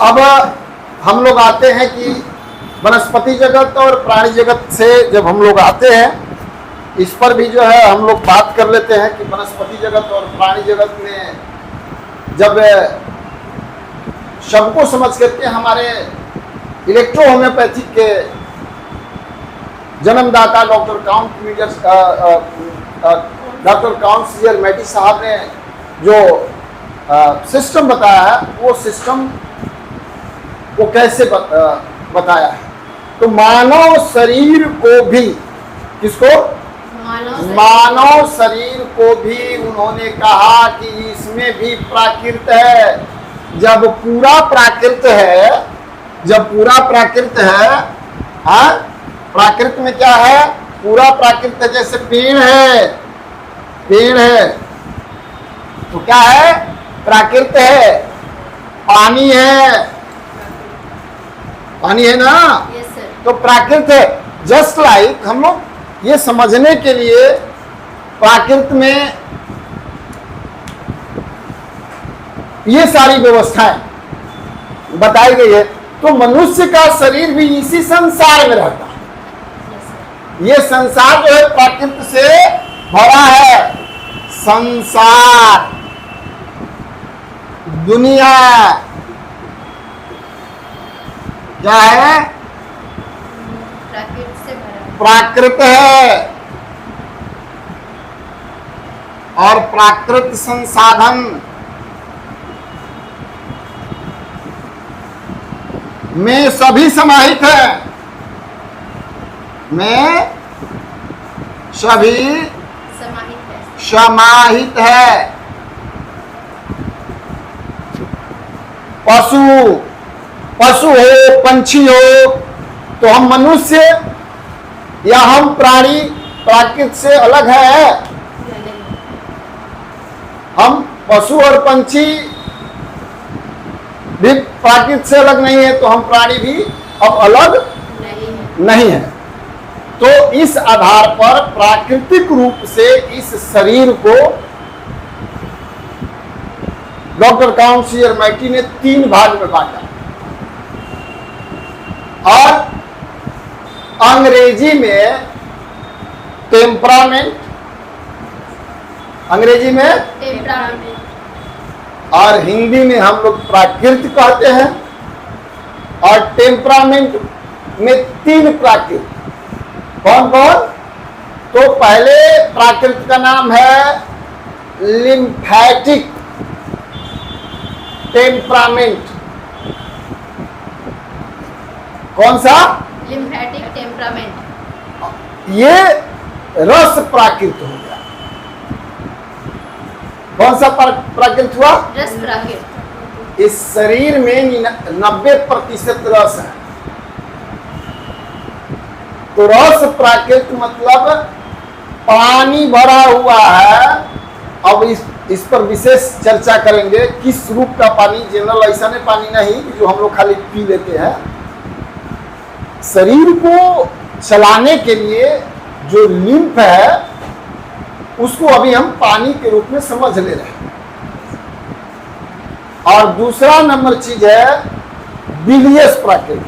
अब हम लोग आते हैं कि वनस्पति जगत और प्राणी जगत से जब हम लोग आते हैं, इस पर भी जो है हम लोग बात कर लेते हैं कि वनस्पति जगत और प्राणी जगत में जब शब्द को समझ करके हमारे इलेक्ट्रो होम्योपैथिक के जन्मदाता डॉक्टर काउंट सीजर मैटी साहब ने जो सिस्टम बताया है, वो सिस्टम को कैसे बताया है। तो मानव शरीर को भी, किसको? मानव शरीर को भी उन्होंने कहा कि इसमें भी प्राकृत है। जब पूरा प्राकृत है, जब पूरा प्राकृत है, हाँ, प्राकृत में क्या है? पूरा प्राकृत है। जैसे पेड़ है, पेड़ है तो क्या है? प्राकृत है। पानी है, पानी है ना? Yes sir. तो प्राकृत है। जस्ट लाइक हम लोग ये समझने के लिए प्राकृत में ये सारी व्यवस्थाएं बताई गई है, तो मनुष्य का शरीर भी इसी संसार में रहता है। ये संसार जो है प्राकृत से भरा है। संसार, दुनिया क्या है? प्राकृत से भरा। प्राकृत है। और प्राकृत संसाधन में सभी समाहित है, में सभी समाहित है। समाहित है। पशु, पशु हो, पंछी हो, तो हम मनुष्य या हम प्राणी प्राकृत से अलग है। हम पशु और पंछी भी प्राकृत से अलग नहीं है, तो हम प्राणी भी अब अलग नहीं है। तो इस आधार पर प्राकृतिक रूप से इस शरीर को डॉक्टर काउंट सीजर मैटी ने 3 भाग में बांटा। और अंग्रेजी में टेम्परामेंट, अंग्रेजी में टेम्परामेंट, और हिंदी में हम लोग प्राकृत कहते हैं। और टेम्परामेंट में 3 प्राकृत, कौन कौन? तो पहले प्राकृत का नाम है लिम्फेटिक टेम्परामेंट। कौन सा? Lymphatic temperament. ये रस प्राकृत हो गया। कौन सा प्राकृत हुआ? रस प्राकृत। इस शरीर में 90% रस है। तो रस प्राकृत मतलब पानी भरा हुआ है। अब इस पर विशेष चर्चा करेंगे, किस रूप का पानी। जनरल ऐसा नहीं पानी नहीं जो हम लोग खाली पी लेते हैं। शरीर को चलाने के लिए जो लिम्फ है, उसको अभी हम पानी के रूप में समझ ले रहे हैं। और दूसरा नंबर चीज है बिलियस प्राकृत।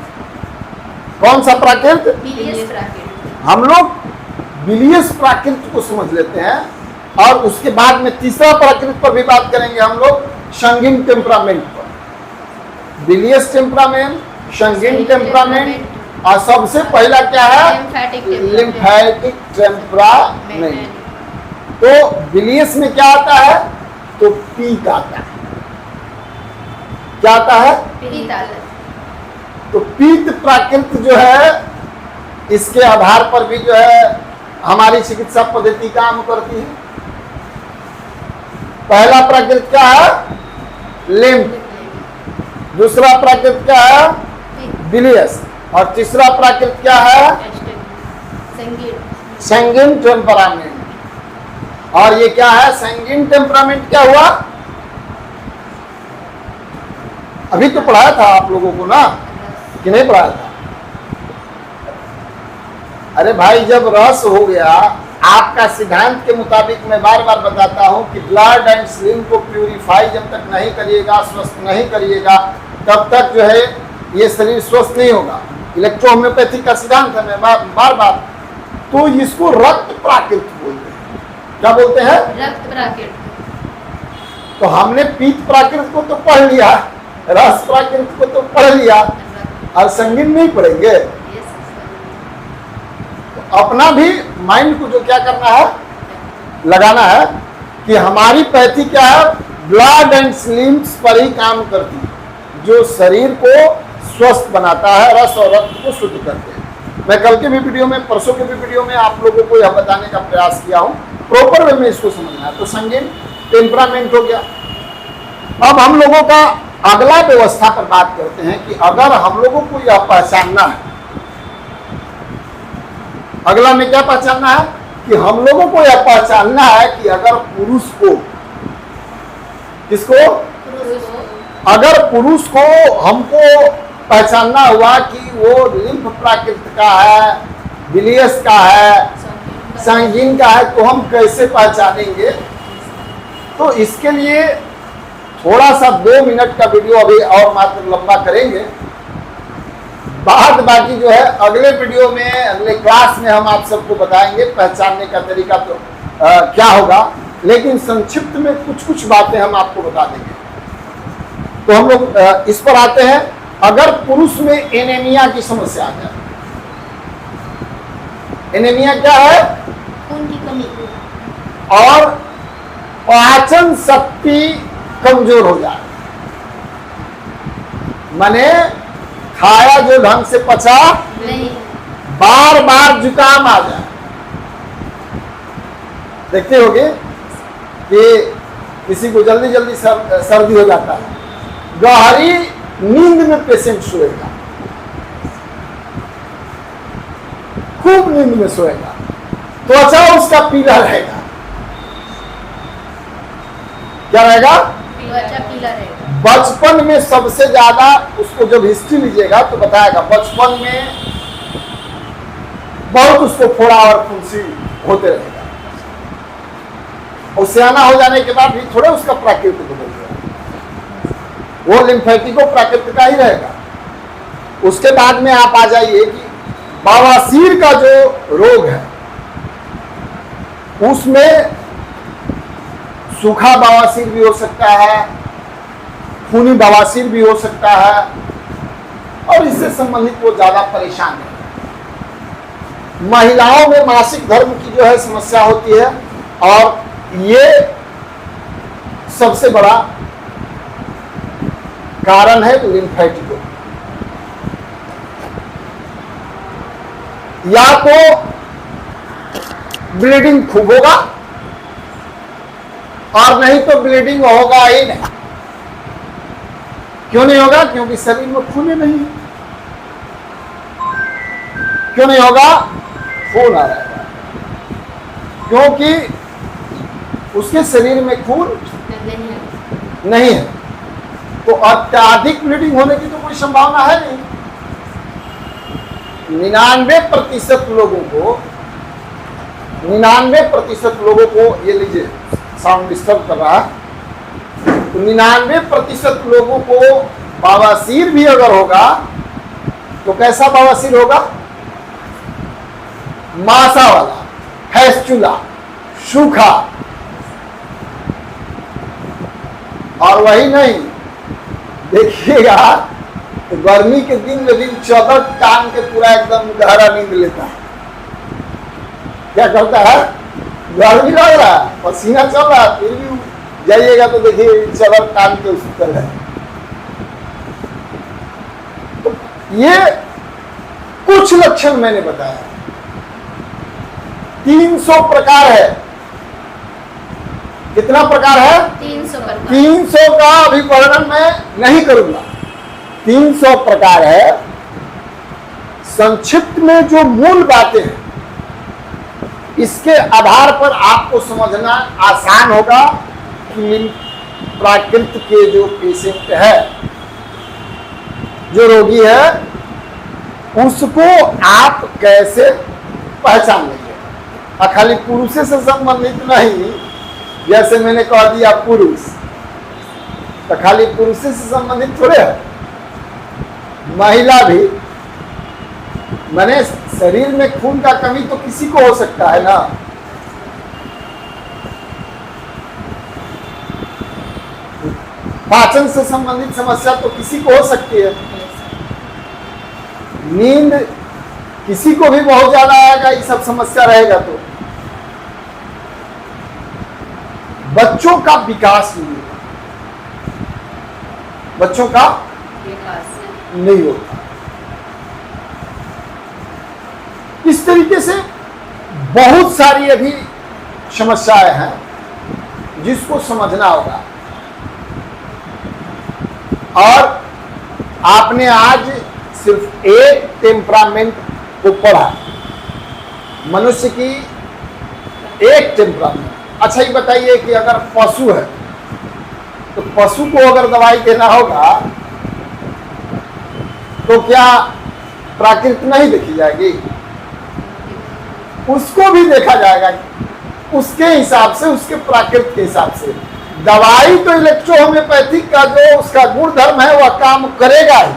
कौन सा प्राकृत? बिलियस प्राकृत। हम लोग बिलियस प्राकृत को समझ लेते हैं। और उसके बाद में तीसरा प्राकृत पर भी बात करेंगे हम लोग, संगीन टेम्परामेंट पर। बिलियस टेम्परामेंट, संगीन टेम्परामेंट, और सबसे पहला क्या है? Lymphatic temperament. तो बिलियस में क्या आता है? तो पीत आता है। क्या आता है? पीत आता है। तो पीत प्राकृत जो है, इसके आधार पर भी जो है हमारी चिकित्सा पद्धति काम करती है। पहला प्राकृत क्या है? लिम्फ। दूसरा प्राकृत क्या है? बिलियस। और तीसरा प्राकृत क्या है? संगीन टेम्परामेंट। और ये क्या है? संगीन टेम्परामेंट क्या हुआ? अभी तो पढ़ाया था आप लोगों को ना, कि नहीं पढ़ाया था? अरे भाई, जब रस हो गया, आपका सिद्धांत के मुताबिक मैं बार बार बताता हूं कि ब्लड एंड स्लिम को प्यूरिफाई जब तक नहीं करिएगा, स्वस्थ नहीं करिएगा, तब तक जो है ये शरीर स्वस्थ नहीं होगा। इलेक्ट्रो होम्योपैथी का सिद्धांत है, मैं बार बार। तो इसको रक्त प्राकृत बोलते हैं। क्या बोलते हैं? रक्त प्राकृत। तो हमने पीत प्राकृत को तो पढ़ लिया, रस प्राकृत को तो पढ़ लिया, और संगीन नहीं पढ़ेंगे। तो अपना भी माइंड को जो क्या करना है, लगाना है कि हमारी पैथी क्या है, ब्लड एंड स्लिम्स पर ही काम करती है, जो शरीर को स्वस्थ बनाता है, रस और रक्त को शुद्ध करते हैं। मैं कल के भी वीडियो में, परसों के भी वीडियो में आप लोगों को यह बताने का प्रयास किया हूं, प्रॉपर वे में इसको समझना है। तो संगीन टेम्परामेंट हो गया। अब हम लोगों का अगला व्यवस्था पर बात करते हैं कि अगर हम लोगों को यह पहचानना है, अगला में क्या पहचानना है कि हम लोगों को यह पहचानना है कि अगर पुरुष को, किसको, अगर पुरुष को हमको पहचानना हुआ कि वो लिम्फ प्राकृत का है, बिलियस का है, संगीन का है, तो हम कैसे पहचानेंगे? तो इसके लिए थोड़ा सा 2 मिनट का वीडियो अभी और मात्र लंबा करेंगे। बाद बाकी जो है अगले वीडियो में, अगले क्लास में हम आप सबको बताएंगे पहचानने का तरीका तो क्या होगा, लेकिन संक्षिप्त में कुछ बातें हम आपको बता देंगे। तो हम लोग इस पर आते हैं। अगर पुरुष में एनीमिया की समस्या आ जाए, एनीमिया क्या है? खून की कमी। और पाचन शक्ति कमजोर हो जाए, माने खाया जो ढंग से पचा नहीं, बार बार जुकाम आ जाए। देखते होगे कि किसी को जल्दी जल्दी सर्दी हो जाता है, गहरी नींद में पेशेंट सोएगा, खूब नींद में सोएगा, त्वचा उसका पीला रहेगा। क्या रहेगा? त्वचा पीला रहेगा। बचपन में सबसे ज्यादा उसको जब हिस्ट्री लीजिएगा तो बताएगा, बचपन में बहुत उसको फोड़ा और फुंसी होते रहेगा, और सियाना हो जाने के बाद भी थोड़ा उसका प्राकृतिक बदल जाएगा, वो लिम्फेटिको प्राकृतिक का ही रहेगा। उसके बाद में आप आ जाइए कि बवासीर का जो रोग है, उसमें सूखा बवासीर भी हो सकता है, खूनी बवासीर भी हो सकता है, और इससे संबंधित वो ज्यादा परेशान है। महिलाओं में मासिक धर्म की जो है समस्या होती है, और ये सबसे बड़ा कारण है लिम्फेटिको। या तो ब्लीडिंग खूब होगा, और नहीं तो ब्लीडिंग होगा ही नहीं। क्यों नहीं होगा? क्योंकि शरीर में खून ही नहीं है। क्यों नहीं होगा? खून आ रहा है, क्योंकि उसके शरीर में खून नहीं है। तो अत्यधिक ब्लीडिंग होने की तो कोई संभावना है नहीं। 99% लोगों को ये लीजिए, साउंड डिस्टर्ब कर रहा है। तो 99% लोगों को बवासीर भी अगर होगा तो कैसा बवासीर होगा? मासा वाला, फैस्चुला, सूखा। और वही नहीं, देखिएगा तो गर्मी के दिन में भी चादर टांग के पूरा एकदम गहरा नींद लेता है। क्या करता है? गर्मी लग रहा है, पसीना चल रहा है, फिर भी जाइएगा तो देखिए चादर टांग के सुतल है। तो ये कुछ लक्षण मैंने बताया। 300 प्रकार है। कितना प्रकार है? 300 प्रकार। 300 का अभी वर्णन मैं नहीं करूंगा। 300 प्रकार है। संक्षिप्त में जो मूल बातें हैं, इसके आधार पर आपको समझना आसान होगा कि प्राकृत के जो पेशेंट है, जो रोगी है, उसको आप कैसे पहचान लेंगे। खाली पुरुष से संबंधित नहीं, जैसे मैंने कह दिया पुरुष, तो खाली पुरुष से संबंधित थोड़े है। महिला भी, माने शरीर में खून का कमी तो किसी को हो सकता है ना। पाचन से संबंधित समस्या तो किसी को हो सकती है। नींद किसी को भी बहुत ज्यादा आएगा, ये सब समस्या रहेगा। तो बच्चों का विकास नहीं होता, बच्चों का नहीं होता। इस तरीके से बहुत सारी अभी समस्याएं हैं जिसको समझना होगा। और आपने आज सिर्फ एक टेम्परामेंट को पढ़ा, मनुष्य की एक टेम्परामेंट। अच्छा ये बताइए कि अगर पशु है तो पशु को अगर दवाई देना होगा तो क्या प्राकृतिक नहीं देखी जाएगी? उसको भी देखा जाएगा उसके हिसाब से, उसके प्राकृतिक के हिसाब से। दवाई तो इलेक्ट्रोहोम्योपैथिक का जो उसका गुण धर्म है वह काम करेगा ही,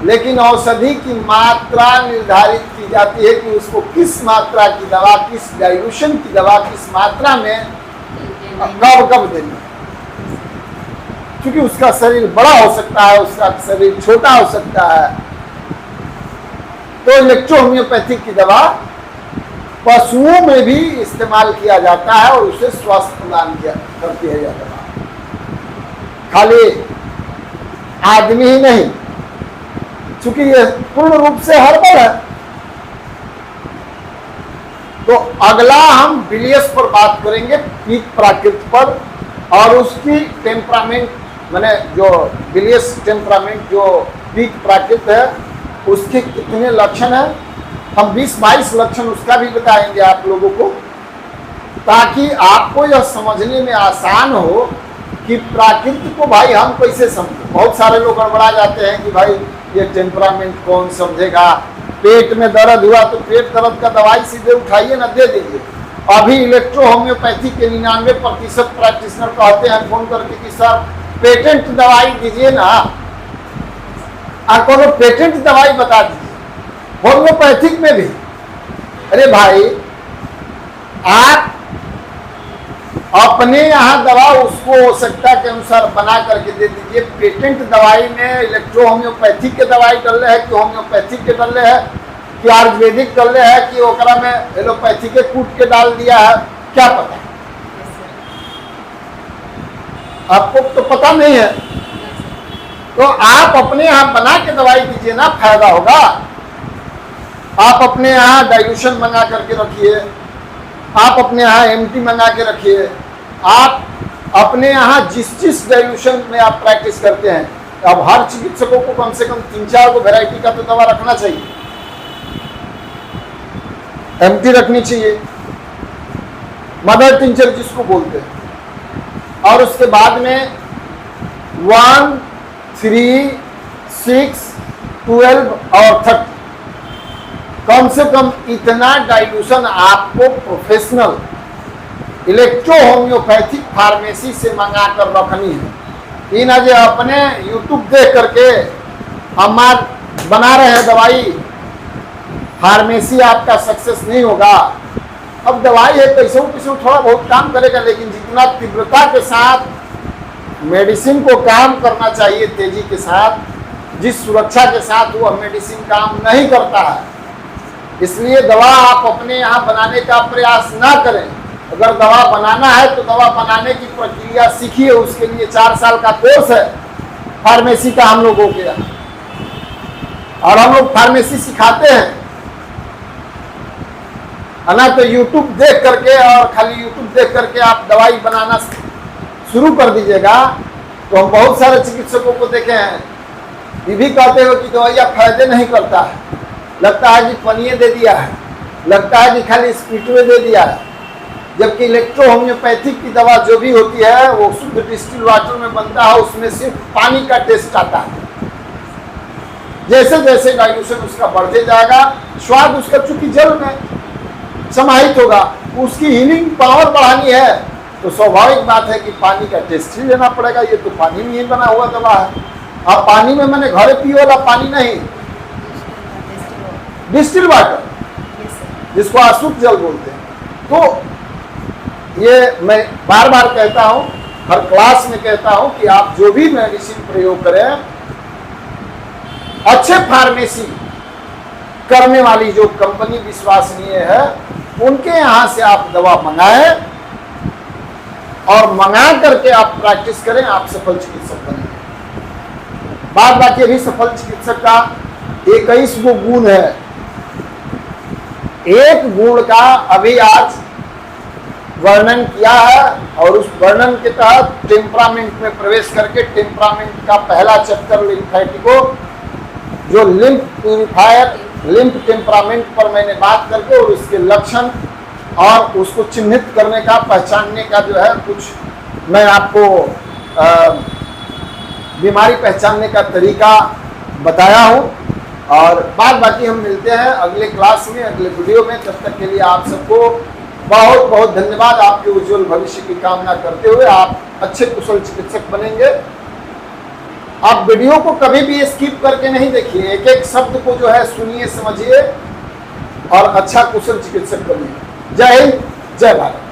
लेकिन औषधि की मात्रा निर्धारित की जाती है कि उसको किस मात्रा की दवा, किस डाइल्यूशन की दवा, किस मात्रा में कब कब देनी है। क्योंकि उसका शरीर बड़ा हो सकता है, उसका शरीर छोटा हो सकता है। तो इलेक्ट्रोहोम्योपैथिक की दवा पशुओं में भी इस्तेमाल किया जाता है और उसे स्वास्थ्य प्रदान किया करती है यह दवा। खाली आदमी ही नहीं, क्योंकि ये पूर्ण रूप से हर्बल है। तो अगला हम बिलियस पर बात करेंगे, पीक प्राकृत पर, और उसकी टेम्परामेंट माने जो बिलियस टेम्परामेंट जो पीक प्राकृत है उसके कितने लक्षण हैं, हम 20-22 लक्षण उसका भी बताएंगे आप लोगों को, ताकि आपको यह समझने में आसान हो कि प्राकृतिक को भाई हम कैसे समझें। बहुत सारे लोग गड़बड़ा जाते हैं कि भाई ये टेम्परामेंट कौन समझेगा, पेट में दर्द हुआ तो पेट दर्द का दवाई सीधे उठाइए ना, दे दीजिए। अभी इलेक्ट्रो होम्योपैथी के 99% प्रैक्टिशनर कहते हैं फोन करके कि सर पेटेंट दवाई दीजिए ना, और कोनो पेटेंट दवाई बता दीजिए। होम्योपैथिक में भी, अरे भाई आप अपने यहाँ दवा उसको आवश्यकता के अनुसार बना करके दे दीजिए। पेटेंट दवाई में इलेक्ट्रो होम्योपैथिक के दवाई डले है कि होम्योपैथिक के डले है कि आयुर्वेदिक डले है कि ओकरा में एलोपैथी के कूट के डाल दिया है, क्या पता? आपको तो पता नहीं है। तो आप अपने यहाँ बना के दवाई दीजिए ना, फायदा होगा। आप अपने यहाँ डाइल्यूशन मंगा करके रखिए, आप अपने यहाँ एमटी मंगा के रखिए, आप अपने यहाँ जिस डाइल्यूशन में आप प्रैक्टिस करते हैं। अब हर चिकित्सकों को कम से कम 3-4 को वैरायटी का तो दवा रखना चाहिए। एमटी रखनी चाहिए, मदर टिंचर जिसको बोलते हैं, और उसके बाद में 1, 3, 6, 12 और 30 कम से कम इतना डाइल्यूशन आपको प्रोफेशनल इलेक्ट्रो होम्योपैथिक फार्मेसी से मंगा कर रखनी है। इन अजय अपने यूट्यूब देख करके हमार बना रहे हैं दवाई, फार्मेसी आपका सक्सेस नहीं होगा। अब दवाई है कैसे थोड़ा बहुत काम करेगा, लेकिन जितना तीव्रता के साथ मेडिसिन को काम करना चाहिए, तेजी के साथ, जिस सुरक्षा के साथ वह मेडिसिन काम नहीं करता है। इसलिए दवा आप अपने यहाँ बनाने का प्रयास ना करें। अगर दवा बनाना है तो दवा बनाने की प्रक्रिया सीखिए, उसके लिए 4 साल का कोर्स है फार्मेसी का हम लोगों के यहाँ, और हम लोग फार्मेसी सिखाते हैं। ना तो यूट्यूब देख करके और खाली यूट्यूब देख करके आप दवाई बनाना शुरू कर दीजिएगा। तो हम बहुत सारे चिकित्सकों को देखे हैं, ये भी कहते हो कि दवाइयाँ फायदे नहीं करता है, लगता है कि पनिये दे दिया है, लगता है कि खाली स्पीटवे दे दिया है। जबकि इलेक्ट्रो होम्योपैथिक की दवा जो भी होती है वो शुद्ध डिस्टिल वाटर में बनता है, उसमें सिर्फ पानी का टेस्ट आता है। जैसे जैसे डाइल्यूशन उसका बढ़ते जाएगा, स्वाद उसका चूंकि जल में समाहित होगा, उसकी हीलिंग पावर बढ़ानी है तो स्वाभाविक बात है कि पानी का टेस्ट ही लेना पड़ेगा। ये तो पानी में ही बना हुआ दवा है। अब पानी में मैंने घरे पिए वाला पानी नहीं, डिस्टिल वाटर, जिसको अशुद्ध जल बोलते हैं। तो ये मैं बार बार कहता हूं, हर क्लास में कहता हूं कि आप जो भी मेडिसिन प्रयोग करें, अच्छे फार्मेसी करने वाली जो कंपनी विश्वसनीय है, उनके यहां से आप दवा मंगाएं और मंगा करके आप प्रैक्टिस करें, आप सफल चिकित्सक बनेंगे। बाद बाकी अभी सफल चिकित्सक का 21 गो गुण है। एक गुण का अभी आज वर्णन किया है और उस वर्णन के तहत टेम्परामेंट में प्रवेश करके टेम्परामेंट का पहला चैप्टर लिम्फेटिको, जो लिम्फ प्यूरिफायर, लिम्फ टेम्परामेंट पर मैंने बात करके और उसके लक्षण और उसको चिन्हित करने का, पहचानने का जो है कुछ मैं आपको बीमारी पहचानने का तरीका बताया हूं। और बाद बाकी हम मिलते हैं अगले क्लास में, अगले वीडियो में। तब तक के लिए आप सबको बहुत बहुत धन्यवाद। आपके उज्जवल भविष्य की कामना करते हुए आप अच्छे कुशल चिकित्सक बनेंगे। आप वीडियो को कभी भी स्किप करके नहीं देखिए, एक एक शब्द को जो है सुनिए, समझिए और अच्छा कुशल चिकित्सक बनिए। जय हिंद, जय भारत।